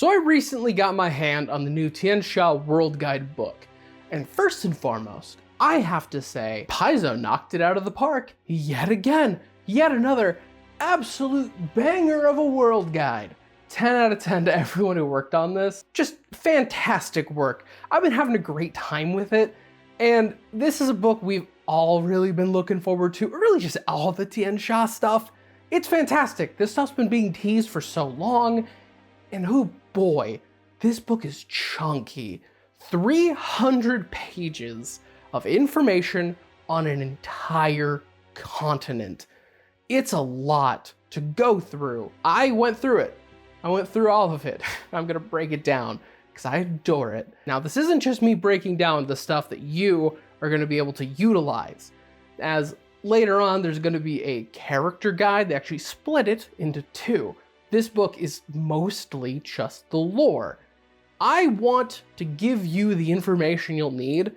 So I recently got my hand on the new Tian Xia World Guide book, and first and foremost, I have to say, Paizo knocked it out of the park yet again. Yet another absolute banger of a world guide. 10 out of 10 to everyone who worked on this. Just fantastic work. I've been having a great time with it, and this is a book we've all really been looking forward to, or really just all the Tian Xia stuff. It's fantastic. This stuff's been being teased for so long, and oh boy, this book is chunky. 300 pages of information on an entire continent. It's a lot to go through. I went through it. I went through all of it. I'm gonna break it down because I adore it. Now, this isn't just me breaking down the stuff that you are gonna be able to utilize, as later on there's gonna be a character guide. They actually split it into two. This book is mostly just the lore. I want to give you the information you'll need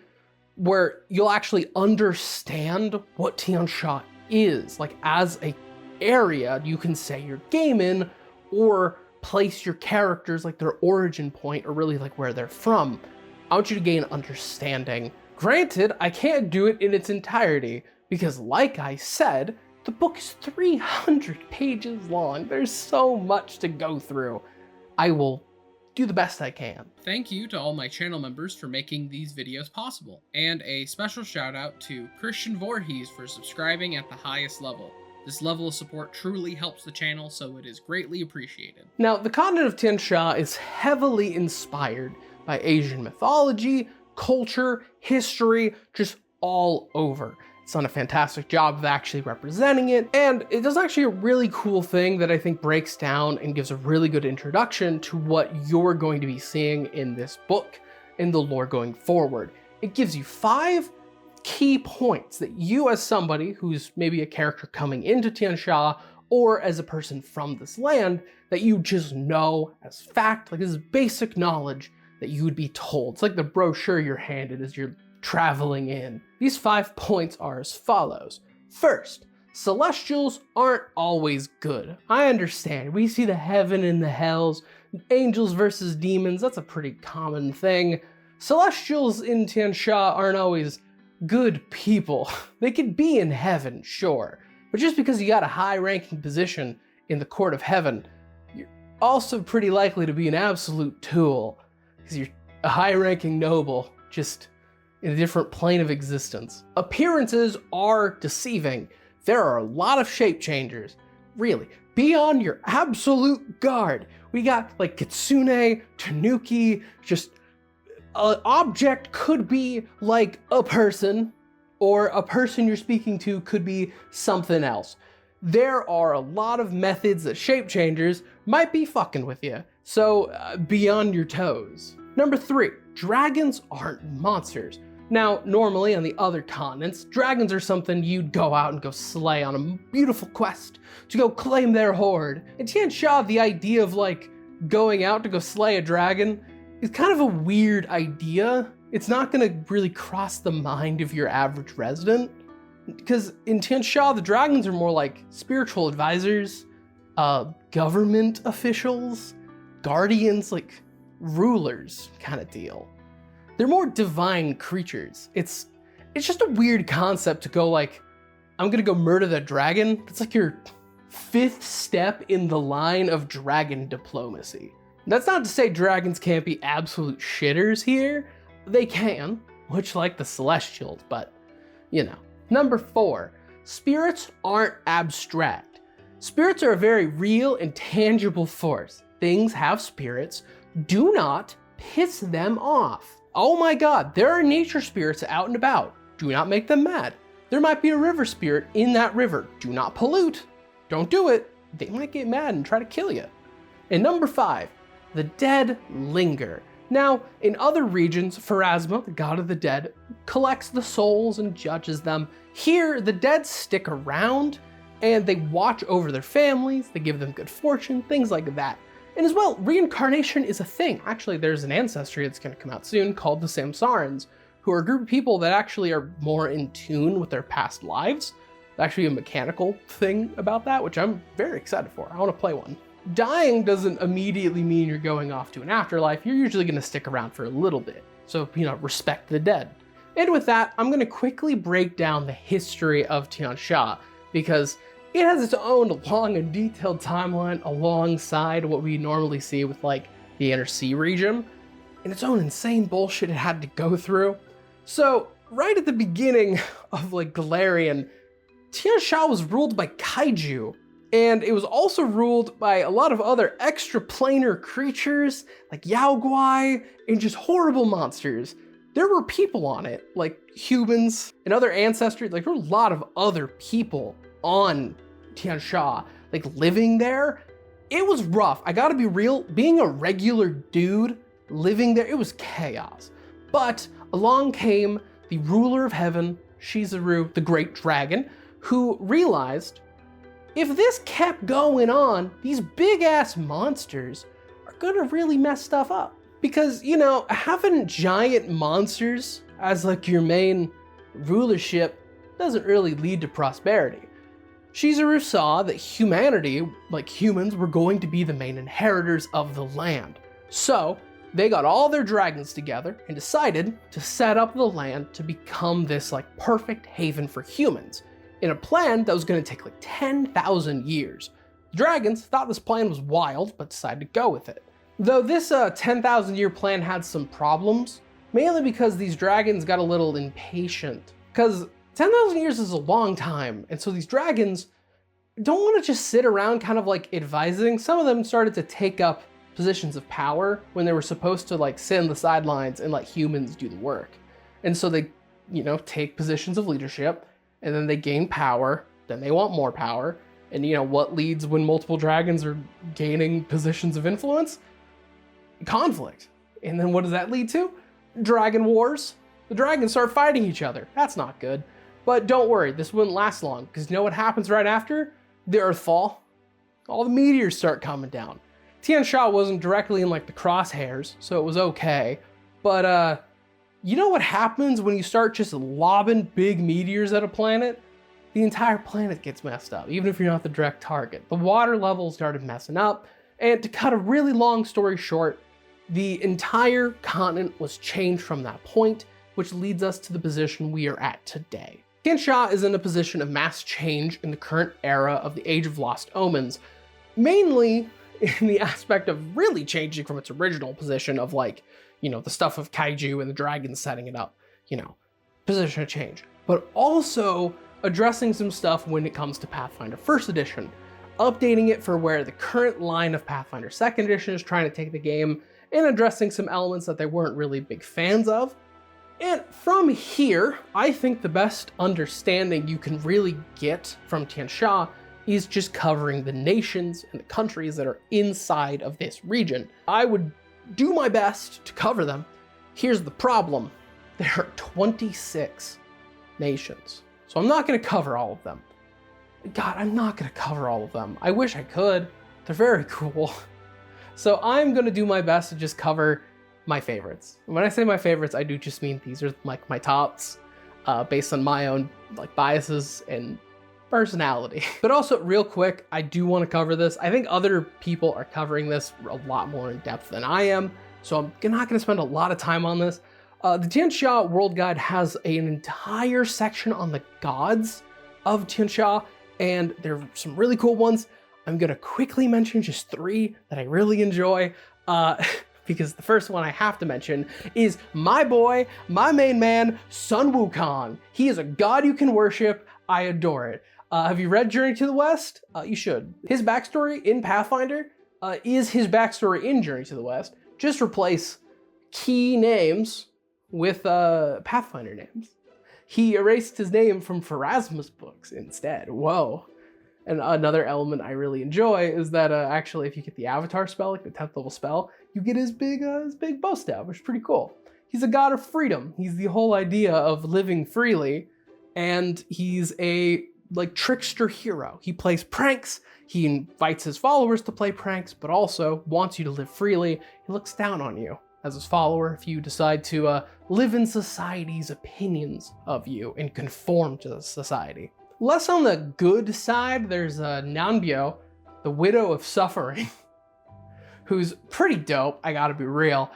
where you'll actually understand what Tian Xia is. Like, as a area you can say your game in, or place your characters, like their origin point, or really like where they're from. I want you to gain understanding. Granted, I can't do it in its entirety because, like I said, the book is 300 pages long. There's so much to go through. I will do the best I can. Thank you to all my channel members for making these videos possible. And a special shout out to Christian Voorhees for subscribing at the highest level. This level of support truly helps the channel, so it is greatly appreciated. Now, the continent of Tian Xia is heavily inspired by Asian mythology, culture, history, just all over. It's done a fantastic job of actually representing it, and it does actually a really cool thing that I think breaks down and gives a really good introduction to what you're going to be seeing in this book, in the lore going forward. It gives you 5 key points that you, as somebody who's maybe a character coming into Tian Xia, or as a person from this land, that you just know as fact, like this is basic knowledge that you would be told. It's like the brochure you're handed as you're traveling in. These 5 points are as follows. First, celestials aren't always good. I understand. We see the heaven and the hells, angels versus demons, that's a pretty common thing. Celestials in Tian Xia aren't always good people. They could be in heaven, sure, but just because you got a high-ranking position in the court of heaven, you're also pretty likely to be an absolute tool, because you're a high-ranking noble, just in a different plane of existence. Appearances are deceiving. There are a lot of shape changers. Really, be on your absolute guard. We got like Kitsune, Tanuki, just an object could be like a person, or a person you're speaking to could be something else. There are a lot of methods that shape changers might be fucking with you, so be on your toes. Number 3, dragons aren't monsters. Now, normally on the other continents, dragons are something you'd go out and go slay on a beautiful quest to go claim their hoard. In Tian Xia, the idea of like going out to go slay a dragon is kind of a weird idea. It's not gonna really cross the mind of your average resident, because in Tian Xia, the dragons are more like spiritual advisors, government officials, guardians, like rulers kind of deal. They're more divine creatures. It's just a weird concept to go like, I'm gonna go murder the dragon. It's like your 5th step in the line of dragon diplomacy. That's not to say dragons can't be absolute shitters here. They can, much like the celestials, but you know. Number 4, spirits aren't abstract. Spirits are a very real and tangible force. Things have spirits. Do not piss them off. Oh my god, there are nature spirits out and about. Do not make them mad. There might be a river spirit in that river. Do not pollute. Don't do it. They might get mad and try to kill you. And number 5, the dead linger. Now, in other regions, Pharasma, the god of the dead, collects the souls and judges them. Here, the dead stick around and they watch over their families, they give them good fortune, things like that. And as well, reincarnation is a thing. Actually, there's an ancestry that's going to come out soon called the Samsarans, who are a group of people that actually are more in tune with their past lives. There's actually a mechanical thing about that, which I'm very excited for. I want to play one. dying doesn't immediately mean you're going off to an afterlife. You're usually going to stick around for a little bit. So, respect the dead. And with that, I'm going to quickly break down the history of Tian Xia, because it has its own long and detailed timeline alongside what we normally see with like the Inner Sea region, and its own insane bullshit it had to go through. So right at the beginning of like Galarian, Tian Xia was ruled by kaiju, and it was also ruled by a lot of other extraplanar creatures like Yao Guai and just horrible monsters. There were people on it, like humans and other ancestors. Like there were a lot of other people on Tian Xia, like living there. It was rough. I gotta be real, being a regular dude living there, it was chaos. But along came the ruler of heaven, Shizuru, the great dragon, who realized if this kept going on, these big ass monsters are gonna really mess stuff up. Because, having giant monsters as like your main rulership doesn't really lead to prosperity. Shizuru saw that humanity, like humans, were going to be the main inheritors of the land. So they got all their dragons together and decided to set up the land to become this like perfect haven for humans, in a plan that was going to take like 10,000 years. The dragons thought this plan was wild, but decided to go with it. Though this 10,000 year plan had some problems, mainly because these dragons got a little impatient. Because 10,000 years is a long time, and so these dragons don't want to just sit around kind of like advising. Some of them started to take up positions of power when they were supposed to like sit on the sidelines and let humans do the work. And so they, take positions of leadership, and then they gain power, then they want more power. And what leads when multiple dragons are gaining positions of influence? Conflict. And then what does that lead to? Dragon wars. The dragons start fighting each other. That's not good. But don't worry, this wouldn't last long, because you know what happens right after? The Earthfall. All the meteors start coming down. Tian Xia wasn't directly in like the crosshairs, so it was okay. But you know what happens when you start just lobbing big meteors at a planet? The entire planet gets messed up, even if you're not the direct target. The water levels started messing up, and to cut a really long story short, the entire continent was changed from that point, which leads us to the position we are at today. Tian Xia is in a position of mass change in the current era of the Age of Lost Omens, mainly in the aspect of really changing from its original position of like, the stuff of kaiju and the dragons setting it up, position of change, but also addressing some stuff when it comes to Pathfinder 1st edition, updating it for where the current line of Pathfinder 2nd edition is trying to take the game, and addressing some elements that they weren't really big fans of. And from here, I think the best understanding you can really get from Tian Xia is just covering the nations and the countries that are inside of this region. I would do my best to cover them. Here's the problem. There are 26 nations. So I'm not going to cover all of them. God, I'm not going to cover all of them. I wish I could. They're very cool. So I'm going to do my best to just cover my favorites. And when I say my favorites, I do just mean these are like my tops, based on my own like biases and personality. But also real quick, I do want to cover this. I think other people are covering this a lot more in depth than I am, so I'm not going to spend a lot of time on this. The Tian Xia World Guide has an entire section on the gods of Tian Xia, and there are some really cool ones. I'm going to quickly mention just 3 that I really enjoy. Because the first one I have to mention is my boy, my main man, Sun Wukong. He is a god you can worship. I adore it. Have you read Journey to the West? You should. His backstory in Pathfinder is his backstory in Journey to the West. Just replace key names with Pathfinder names. He erased his name from Pharasma's books instead. Whoa. And another element I really enjoy is that actually if you get the Avatar spell, like the 10th level spell, you get his big bow staff, which is pretty cool. He's a god of freedom. He's the whole idea of living freely, and he's a like trickster hero. He plays pranks, he invites his followers to play pranks, but also wants you to live freely. He looks down on you as his follower if you decide to live in society's opinions of you and conform to the society. Less on the good side, there's Nanbyo, the widow of suffering, who's pretty dope, I gotta be real.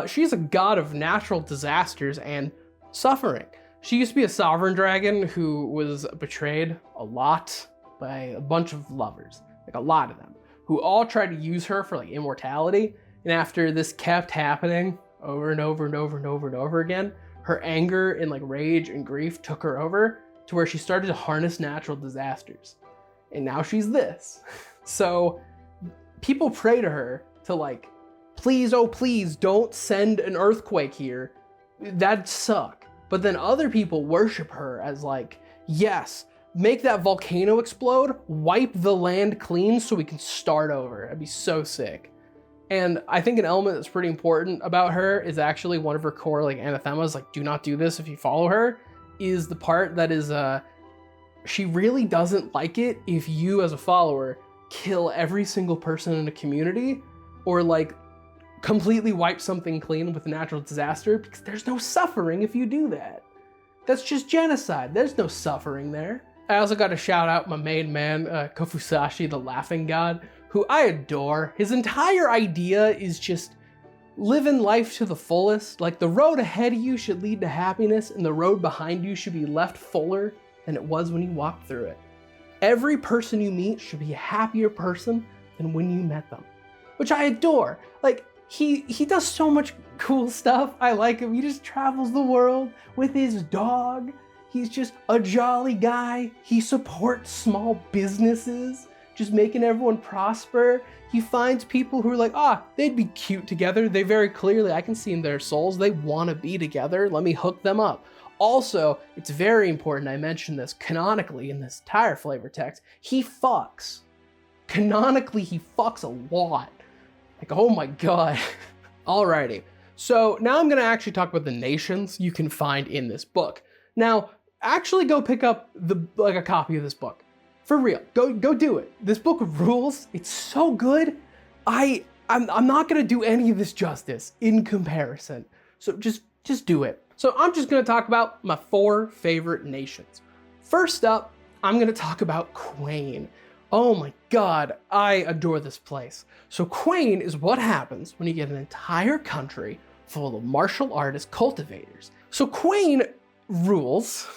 She's a god of natural disasters and suffering. She used to be a sovereign dragon who was betrayed a lot by a bunch of lovers, like a lot of them, who all tried to use her for like immortality. And after this kept happening over and over and over and over and over again, her anger and like rage and grief took her over to where she started to harness natural disasters. And now she's this. So people pray to her to like, please, oh please, don't send an earthquake here. That'd suck. But then other people worship her as like, yes, make that volcano explode, wipe the land clean so we can start over. That'd be so sick. And I think an element that's pretty important about her is actually one of her core like anathemas, like do not do this if you follow her, is the part that is, she really doesn't like it if you as a follower kill every single person in a community or like completely wipe something clean with a natural disaster, because there's no suffering if you do that. That's just genocide. There's no suffering there. I also got to shout out my main man, Kofusashi, the laughing god, who I adore. His entire idea is just living life to the fullest. Like the road ahead of you should lead to happiness and the road behind you should be left fuller than it was when you walked through it. Every person you meet should be a happier person than when you met them, which I adore. Like, he does so much cool stuff. I like him. He just travels the world with his dog. He's just a jolly guy. He supports small businesses, just making everyone prosper. He finds people who are like, they'd be cute together. They very clearly, I can see in their souls, they want to be together. Let me hook them up. Also, it's very important, I mentioned this canonically in this entire flavor text, he fucks. Canonically, he fucks a lot. Like, oh my god. Alrighty, so now I'm gonna actually talk about the nations you can find in this book. Now, actually go pick up a copy of this book. For real, go do it. This book rules, it's so good. I'm not gonna do any of this justice in comparison. So just do it. So I'm just gonna talk about my 4 favorite nations. First up, I'm gonna talk about Quain. Oh my god, I adore this place. So Quain is what happens when you get an entire country full of martial artist cultivators. So Quain rules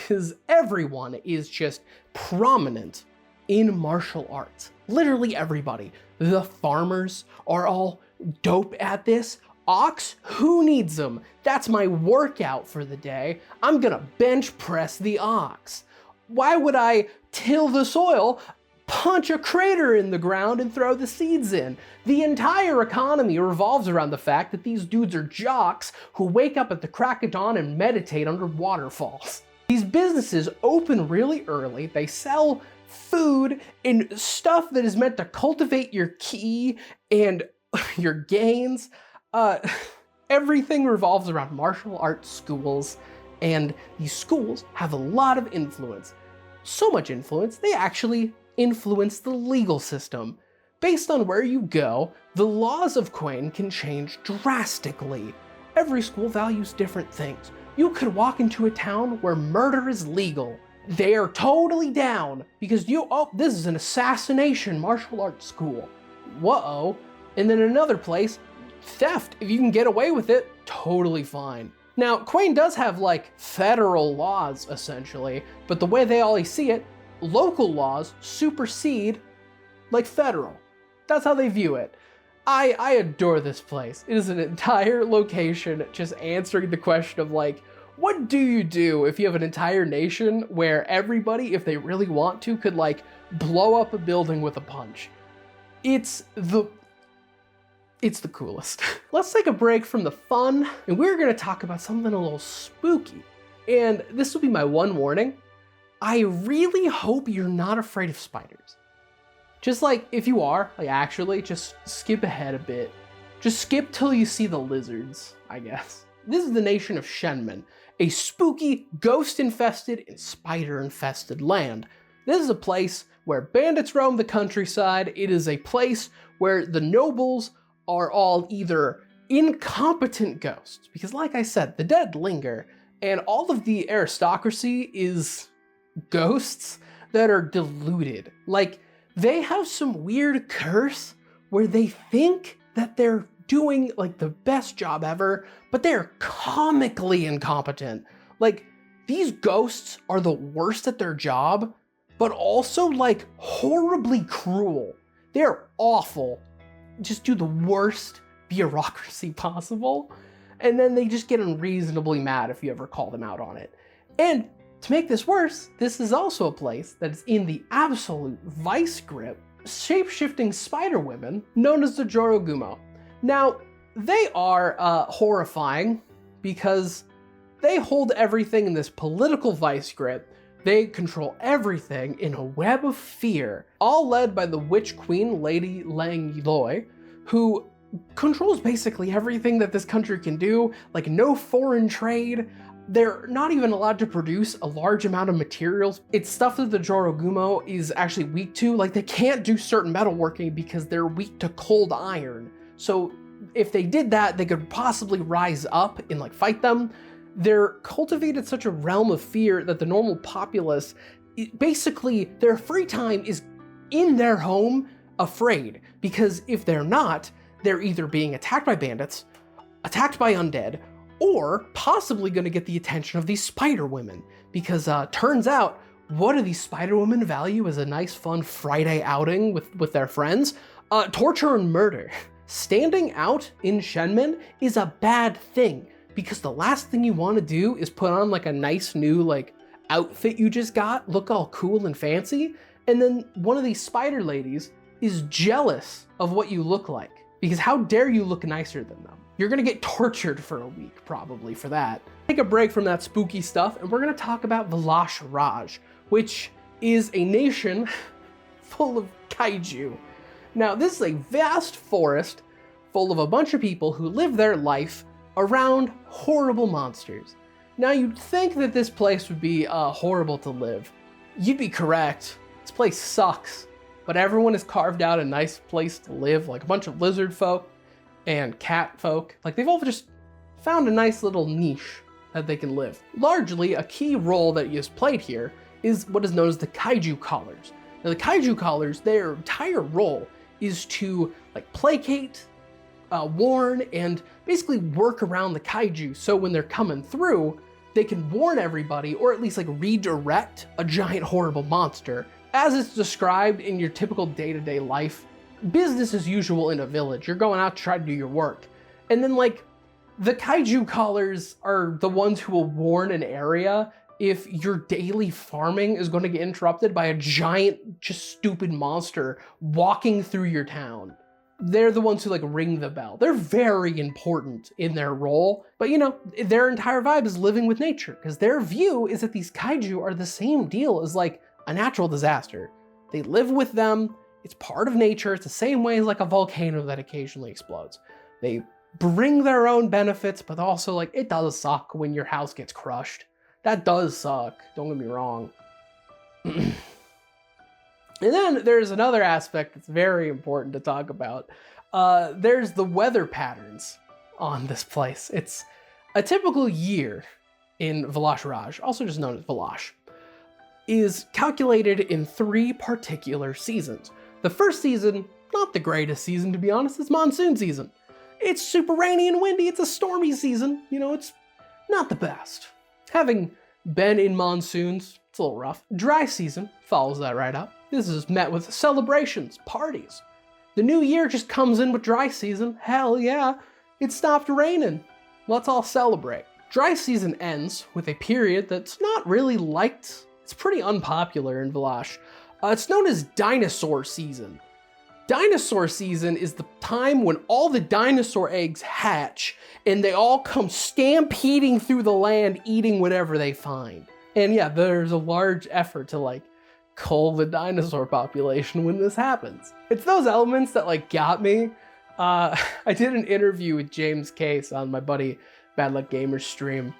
is everyone is just prominent in martial arts. Literally everybody. The farmers are all dope at this. Ox, who needs them? That's my workout for the day. I'm gonna bench press the ox. Why would I till the soil? Punch a crater in the ground and throw the seeds in. The entire economy revolves around the fact that these dudes are jocks who wake up at the crack of dawn and meditate under waterfalls. These businesses open really early. They sell food and stuff that is meant to cultivate your ki and your gains. Everything revolves around martial arts schools, and these schools have a lot of influence. So much influence, they actually influence the legal system. Based on where you go, the laws of Quain can change drastically. Every school values different things. You could walk into a town where murder is legal. They are totally down because this is an assassination martial arts school. Whoa. And then another place, theft, if you can get away with it, totally fine. Now, Quain does have like federal laws essentially, but the way they always see it, local laws supersede like federal. That's how they view it. I adore this place. It is an entire location just answering the question of like, what do you do if you have an entire nation where everybody, if they really want to, could like blow up a building with a punch? It's the coolest. Let's take a break from the fun, and we're gonna talk about something a little spooky. And this will be my one warning. I really hope you're not afraid of spiders. Just like, if you are, like actually, just skip ahead a bit. Just skip till you see the lizards, I guess. This is the nation of Shenmen, a spooky, ghost-infested and spider-infested land. This is a place where bandits roam the countryside. It is a place where the nobles are all either incompetent ghosts, because like I said, the dead linger, and all of the aristocracy is ghosts that are deluded. Like, they have some weird curse where they think that they're doing like the best job ever, but they're comically incompetent. Like, these ghosts are the worst at their job, but also like horribly cruel. They're awful. Just do the worst bureaucracy possible. And then they just get unreasonably mad if you ever call them out on it. And to make this worse, this is also a place that is in the absolute vice grip, shape-shifting spider women known as the Jorogumo. Now, they are horrifying because they hold everything in this political vice grip. They control everything in a web of fear, all led by the witch queen, Lady Lang Yiloi, who controls basically everything that this country can do, like no foreign trade. They're not even allowed to produce a large amount of materials. It's stuff that the Jorogumo is actually weak to. Like, they can't do certain metalworking because they're weak to cold iron. So if they did that, they could possibly rise up and like fight them. They're cultivated such a realm of fear that the normal populace, basically their free time is in their home afraid, because if they're not, they're either being attacked by bandits, attacked by undead, or possibly going to get the attention of these spider women. Because turns out, what do these spider women value as a nice fun Friday outing with their friends? Torture and murder. Standing out in Shenmen is a bad thing, because the last thing you want to do is put on like a nice new like outfit you just got, look all cool and fancy, and then one of these spider ladies is jealous of what you look like, because how dare you look nicer than them? You're gonna get tortured for a week probably for that. Take a break from that spooky stuff, and we're gonna talk about Vash Raj, which is a nation full of kaiju. Now, this is a vast forest full of a bunch of people who live their life around horrible monsters. Now, you'd think that this place would be horrible to live. You'd be correct. This place sucks, but everyone has carved out a nice place to live, like a bunch of lizard folk and cat folk. Like, they've all just found a nice little niche that they can live. Largely, a key role that is played here is what is known as the kaiju callers. Now, the kaiju callers, their entire role is to like placate, warn, and basically work around the kaiju, so when they're coming through, they can warn everybody, or at least like redirect a giant horrible monster. As it's described in your typical day-to-day life, business as usual in a village. You're going out to try to do your work. And then like the kaiju callers are the ones who will warn an area if your daily farming is going to get interrupted by a giant, just stupid monster walking through your town. They're the ones who like ring the bell. They're very important in their role, but you know, their entire vibe is living with nature, because their view is that these kaiju are the same deal as like a natural disaster. They live with them. It's part of nature. It's the same way as like a volcano that occasionally explodes. They bring their own benefits, but also like it does suck when your house gets crushed. That does suck, don't get me wrong. And then there's another aspect that's very important to talk about. There's the weather patterns on this place. It's a typical year in Vash Raj, also just known as Valash, is calculated in 3 particular seasons. The first season, not the greatest season to be honest, it's monsoon season. It's super rainy and windy, it's a stormy season, you know, it's not the best. Having been in monsoons, it's a little rough. Dry season follows that right up. This is met with celebrations, parties. The new year just comes in with dry season. Hell yeah, it stopped raining. Let's all celebrate. Dry season ends with a period that's not really liked. It's pretty unpopular in Valash. It's known as dinosaur season. Dinosaur season is the time when all the dinosaur eggs hatch and they all come stampeding through the land, eating whatever they find. And yeah, there's a large effort to like cull the dinosaur population when this happens. It's those elements that like got me. I did an interview with James Case on my buddy Bad Luck Gamer's stream,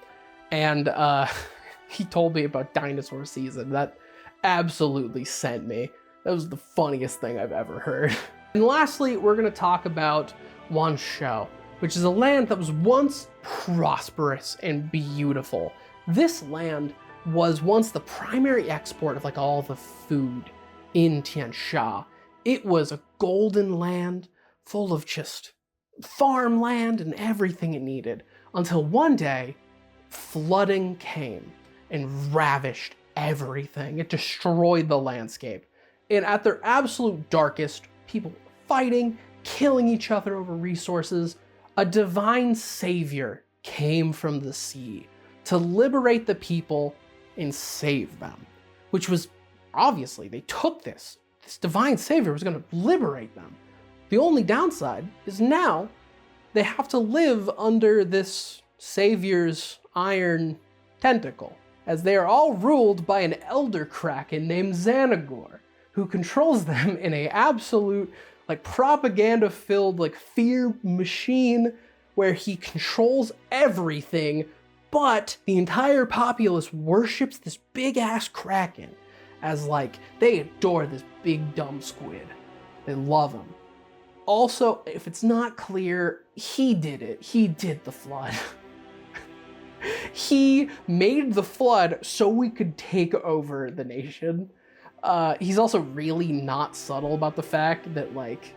and he told me about dinosaur season. That absolutely sent me. That was the funniest thing I've ever heard. And lastly, we're gonna talk about Wanshou, which is a land that was once prosperous and beautiful. This land was once the primary export of like all the food in Tian Xia. It was a golden land full of just farmland and everything it needed, until one day, flooding came and ravished everything. It destroyed the landscape. And at their absolute darkest, people were fighting, killing each other over resources. A divine savior came from the sea to liberate the people and save them, which was obviously, they took this divine savior was going to liberate them. The only downside is now they have to live under this savior's iron tentacle, as they are all ruled by an elder kraken named Xanagor, who controls them in a absolute like propaganda-filled like fear machine where he controls everything, but the entire populace worships this big-ass kraken as like, they adore this big dumb squid. They love him. Also, if it's not clear, he did it. He did the flood. He made the flood so we could take over the nation. He's also really not subtle about the fact that like,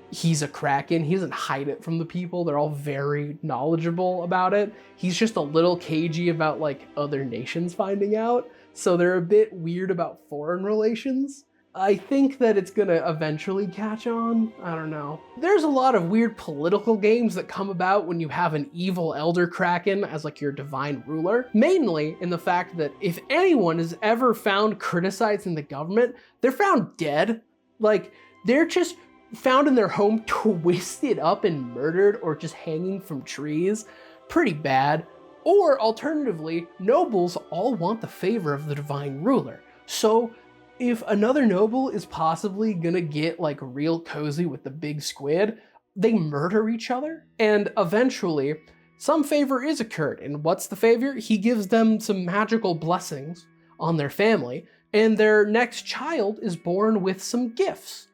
he's a kraken. He doesn't hide it from the people. They're all very knowledgeable about it. He's just a little cagey about like other nations finding out. So they're a bit weird about foreign relations. I think that it's gonna eventually catch on. I don't know. There's a lot of weird political games that come about when you have an evil elder kraken as like your divine ruler. Mainly in the fact that if anyone is ever found criticizing the government, they're found dead. Like, they're just found in their home twisted up and murdered or just hanging from trees. Pretty bad. Or alternatively, nobles all want the favor of the divine ruler. So if another noble is possibly gonna get like real cozy with the big squid, they murder each other, and eventually some favor is occurred. And what's the favor? He gives them some magical blessings on their family, and their next child is born with some gifts.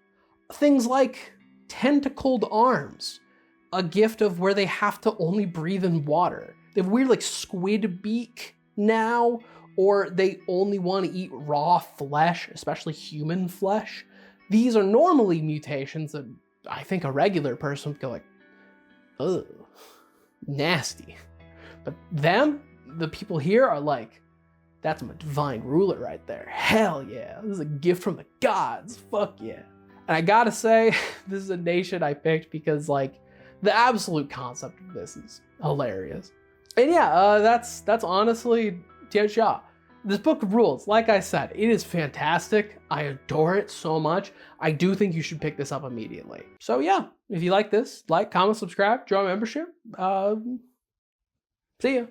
Things like tentacled arms, a gift of where they have to only breathe in water. They have weird like squid beak now, or they only want to eat raw flesh, especially human flesh. These are normally mutations that I think a regular person would go like, ugh, nasty. But them, the people here are like, that's my divine ruler right there. Hell yeah, this is a gift from the gods, fuck yeah. And I gotta say, this is a nation I picked because like, the absolute concept of this is hilarious. And yeah, that's honestly Tian Xia. This book rules. Like I said, it is fantastic. I adore it so much. I do think you should pick this up immediately. So yeah, if you like this, like, comment, subscribe, join membership. See ya.